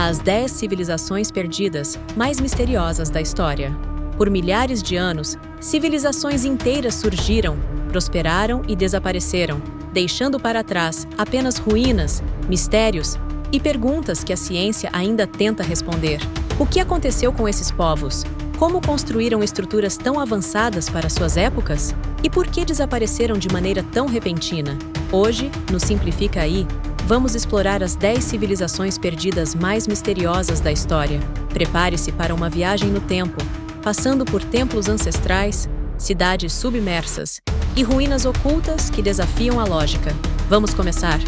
às 10 civilizações perdidas mais misteriosas da história. Por milhares de anos, civilizações inteiras surgiram, prosperaram e desapareceram, deixando para trás apenas ruínas, mistérios e perguntas que a ciência ainda tenta responder. O que aconteceu com esses povos? Como construíram estruturas tão avançadas para suas épocas? E por que desapareceram de maneira tão repentina? Hoje, no Simplifica Aí, vamos explorar as 10 civilizações perdidas mais misteriosas da história. Prepare-se para uma viagem no tempo, passando por templos ancestrais, cidades submersas e ruínas ocultas que desafiam a lógica. Vamos começar!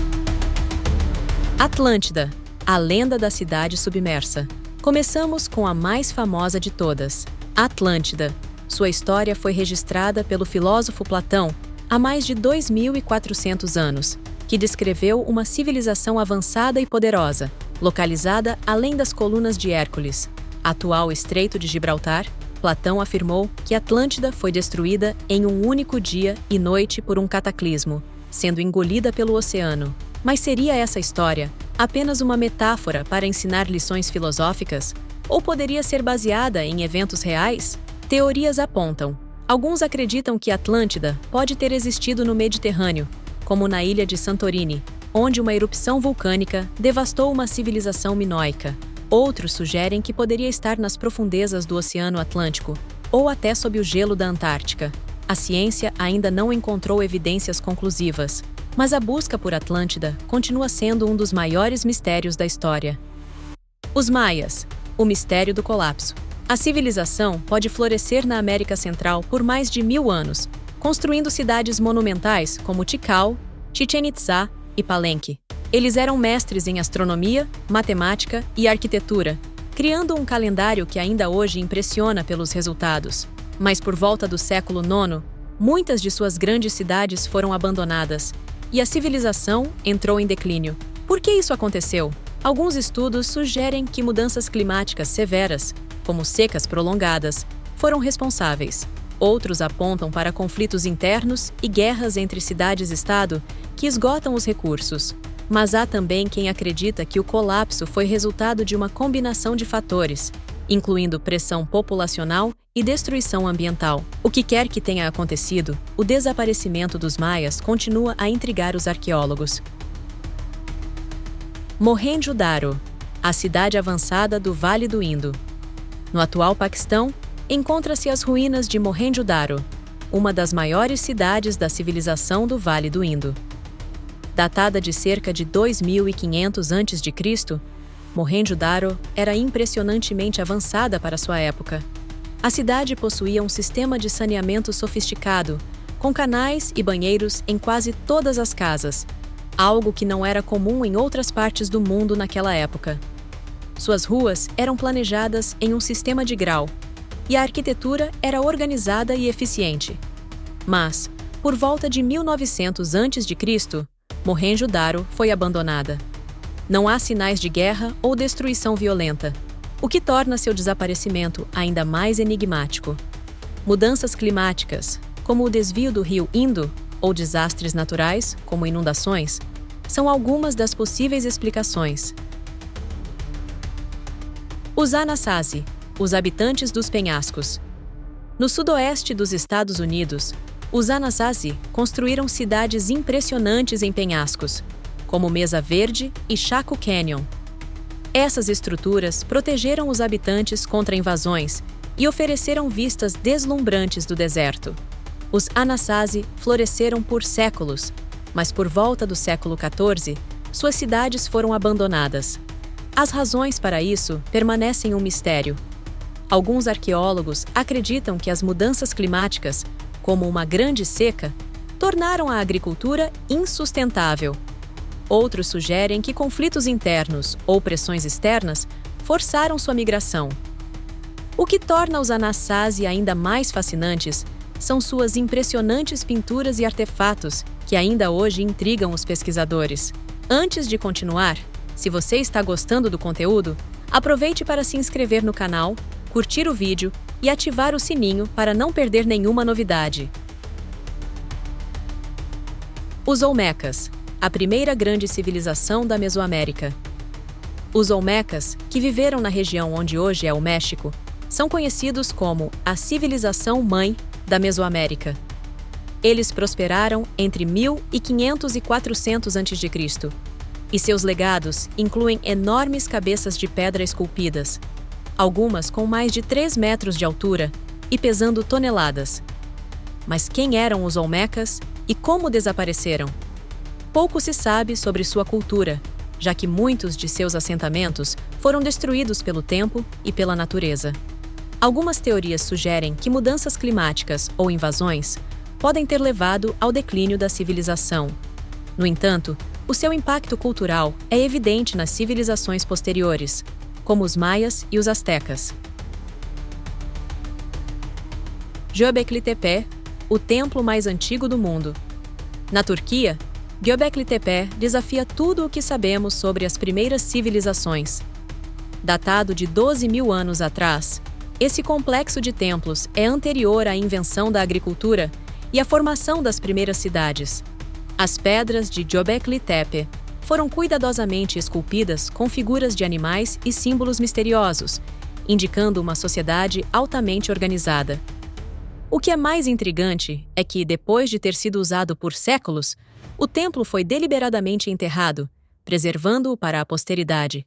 Atlântida, a lenda da cidade submersa. Começamos com a mais famosa de todas, Atlântida. Sua história foi registrada pelo filósofo Platão há mais de 2.400 anos, que descreveu uma civilização avançada e poderosa, localizada além das colunas de Hércules, atual Estreito de Gibraltar. Platão afirmou que Atlântida foi destruída em um único dia e noite por um cataclismo, sendo engolida pelo oceano. Mas seria essa história apenas uma metáfora para ensinar lições filosóficas? Ou poderia ser baseada em eventos reais? Teorias apontam. Alguns acreditam que Atlântida pode ter existido no Mediterrâneo, como na ilha de Santorini, onde uma erupção vulcânica devastou uma civilização minoica. Outros sugerem que poderia estar nas profundezas do Oceano Atlântico, ou até sob o gelo da Antártica. A ciência ainda não encontrou evidências conclusivas, mas a busca por Atlântida continua sendo um dos maiores mistérios da história. Os Maias, o mistério do colapso. A civilização pode florescer na América Central por mais de 1000 anos, construindo cidades monumentais como Tikal, Chichén Itzá e Palenque. Eles eram mestres em astronomia, matemática e arquitetura, criando um calendário que ainda hoje impressiona pelos resultados. Mas por volta do século IX, muitas de suas grandes cidades foram abandonadas, e a civilização entrou em declínio. Por que isso aconteceu? Alguns estudos sugerem que mudanças climáticas severas, como secas prolongadas, foram responsáveis. Outros apontam para conflitos internos e guerras entre cidades-estado que esgotam os recursos. Mas há também quem acredita que o colapso foi resultado de uma combinação de fatores, incluindo pressão populacional e destruição ambiental. O que quer que tenha acontecido, o desaparecimento dos maias continua a intrigar os arqueólogos. Mohenjo-Daro, a cidade avançada do Vale do Indo. No atual Paquistão, encontra-se as ruínas de Mohenjo-Daro, uma das maiores cidades da civilização do Vale do Indo. Datada de cerca de 2500 a.C., Mohenjo-Daro era impressionantemente avançada para sua época. A cidade possuía um sistema de saneamento sofisticado, com canais e banheiros em quase todas as casas, algo que não era comum em outras partes do mundo naquela época. Suas ruas eram planejadas em um sistema de grau, e a arquitetura era organizada e eficiente. Mas, por volta de 1900 a.C., Mohenjo-Daro foi abandonada. Não há sinais de guerra ou destruição violenta, o que torna seu desaparecimento ainda mais enigmático. Mudanças climáticas, como o desvio do rio Indo, ou desastres naturais, como inundações, são algumas das possíveis explicações. Os Anasazi, os habitantes dos penhascos. No sudoeste dos Estados Unidos, os Anasazi construíram cidades impressionantes em penhascos, como Mesa Verde e Chaco Canyon. Essas estruturas protegeram os habitantes contra invasões e ofereceram vistas deslumbrantes do deserto. Os Anasazi floresceram por séculos, mas por volta do século XIV, suas cidades foram abandonadas. As razões para isso permanecem um mistério. Alguns arqueólogos acreditam que as mudanças climáticas, como uma grande seca, tornaram a agricultura insustentável. Outros sugerem que conflitos internos ou pressões externas forçaram sua migração. O que torna os Anasazi ainda mais fascinantes são suas impressionantes pinturas e artefatos que ainda hoje intrigam os pesquisadores. Antes de continuar, se você está gostando do conteúdo, aproveite para se inscrever no canal, curtir o vídeo e ativar o sininho para não perder nenhuma novidade. Os Olmecas, a primeira grande civilização da Mesoamérica. Os Olmecas, que viveram na região onde hoje é o México, são conhecidos como a civilização mãe da Mesoamérica. Eles prosperaram entre 1500 e 400 a.C., e seus legados incluem enormes cabeças de pedra esculpidas, algumas com mais de 3 metros de altura e pesando toneladas. Mas quem eram os Olmecas e como desapareceram? Pouco se sabe sobre sua cultura, já que muitos de seus assentamentos foram destruídos pelo tempo e pela natureza. Algumas teorias sugerem que mudanças climáticas ou invasões podem ter levado ao declínio da civilização. No entanto, o seu impacto cultural é evidente nas civilizações posteriores, como os maias e os astecas. Göbekli Tepe, o templo mais antigo do mundo. Na Turquia, Göbekli Tepe desafia tudo o que sabemos sobre as primeiras civilizações. Datado de 12.000 anos atrás, esse complexo de templos é anterior à invenção da agricultura e à formação das primeiras cidades. As pedras de Göbekli Tepe foram cuidadosamente esculpidas com figuras de animais e símbolos misteriosos, indicando uma sociedade altamente organizada. O que é mais intrigante é que, depois de ter sido usado por séculos, o templo foi deliberadamente enterrado, preservando-o para a posteridade.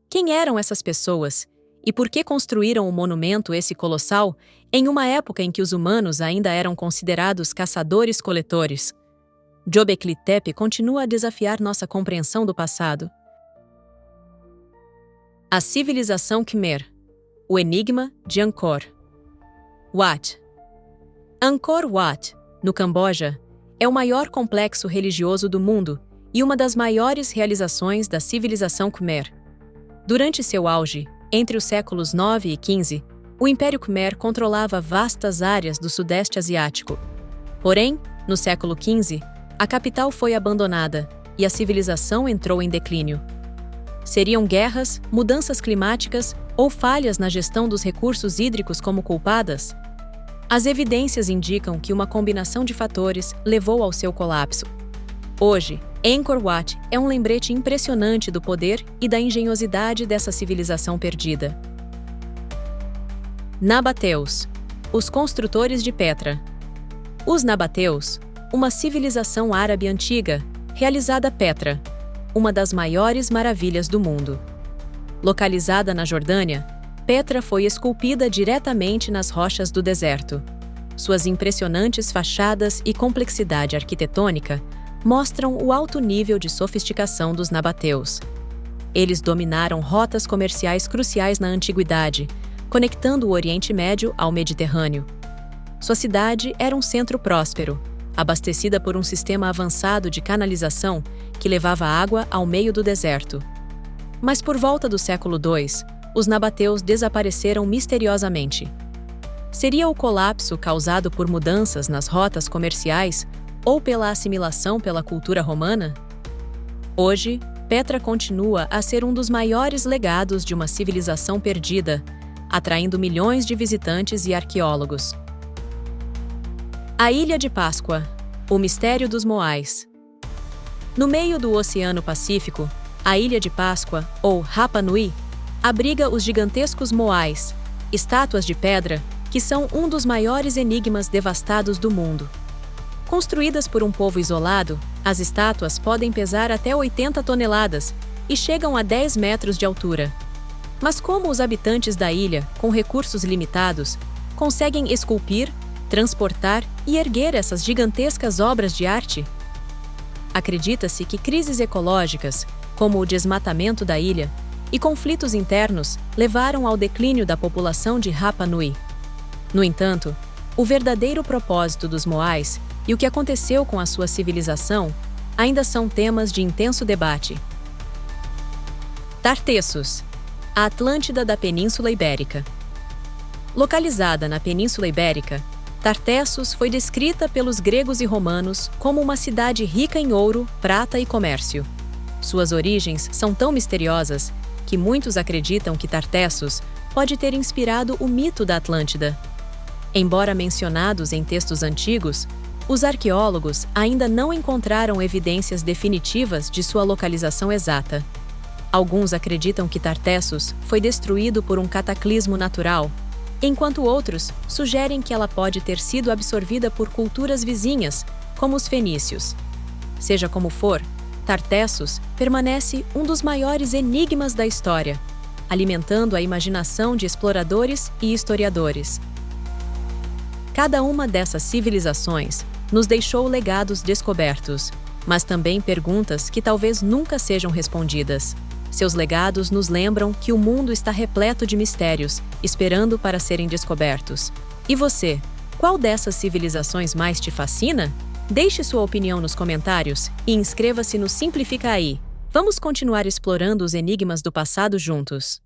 Quem eram essas pessoas e por que construíram um monumento esse colossal em uma época em que os humanos ainda eram considerados caçadores-coletores? Göbekli Tepe continua a desafiar nossa compreensão do passado. A civilização Khmer. O enigma de Angkor Wat. Angkor Wat, no Camboja, é o maior complexo religioso do mundo e uma das maiores realizações da civilização Khmer. Durante seu auge, entre os séculos 9 e 15, o Império Khmer controlava vastas áreas do Sudeste Asiático. Porém, no século XV, a capital foi abandonada e a civilização entrou em declínio. Seriam guerras, mudanças climáticas ou falhas na gestão dos recursos hídricos como culpadas? As evidências indicam que uma combinação de fatores levou ao seu colapso. Hoje, Angkor Wat é um lembrete impressionante do poder e da engenhosidade dessa civilização perdida. Nabateus, os construtores de Petra. Os nabateus, uma civilização árabe antiga, realizada Petra, uma das maiores maravilhas do mundo. Localizada na Jordânia, Petra foi esculpida diretamente nas rochas do deserto. Suas impressionantes fachadas e complexidade arquitetônica mostram o alto nível de sofisticação dos nabateus. Eles dominaram rotas comerciais cruciais na antiguidade, conectando o Oriente Médio ao Mediterrâneo. Sua cidade era um centro próspero, abastecida por um sistema avançado de canalização que levava água ao meio do deserto. Mas por volta do século II, os nabateus desapareceram misteriosamente. Seria o colapso causado por mudanças nas rotas comerciais ou pela assimilação pela cultura romana? Hoje, Petra continua a ser um dos maiores legados de uma civilização perdida, atraindo milhões de visitantes e arqueólogos. A Ilha de Páscoa, o mistério dos Moais. No meio do Oceano Pacífico, a Ilha de Páscoa, ou Rapa Nui, abriga os gigantescos Moais, estátuas de pedra que são um dos maiores enigmas devastados do mundo. Construídas por um povo isolado, as estátuas podem pesar até 80 toneladas e chegam a 10 metros de altura. Mas como os habitantes da ilha, com recursos limitados, conseguem esculpir, transportar e erguer essas gigantescas obras de arte? Acredita-se que crises ecológicas, como o desmatamento da ilha, e conflitos internos levaram ao declínio da população de Rapa Nui. No entanto, o verdadeiro propósito dos Moais e o que aconteceu com a sua civilização ainda são temas de intenso debate. Tartessos, a Atlântida da Península Ibérica. Localizada na Península Ibérica, Tartessos foi descrita pelos gregos e romanos como uma cidade rica em ouro, prata e comércio. Suas origens são tão misteriosas que muitos acreditam que Tartessos pode ter inspirado o mito da Atlântida. Embora mencionados em textos antigos, os arqueólogos ainda não encontraram evidências definitivas de sua localização exata. Alguns acreditam que Tartessos foi destruído por um cataclismo natural, enquanto outros sugerem que ela pode ter sido absorvida por culturas vizinhas, como os fenícios. Seja como for, Tartessos permanece um dos maiores enigmas da história, alimentando a imaginação de exploradores e historiadores. Cada uma dessas civilizações nos deixou legados descobertos, mas também perguntas que talvez nunca sejam respondidas. Seus legados nos lembram que o mundo está repleto de mistérios, esperando para serem descobertos. E você, qual dessas civilizações mais te fascina? Deixe sua opinião nos comentários e inscreva-se no Simplifica Aí. Vamos continuar explorando os enigmas do passado juntos.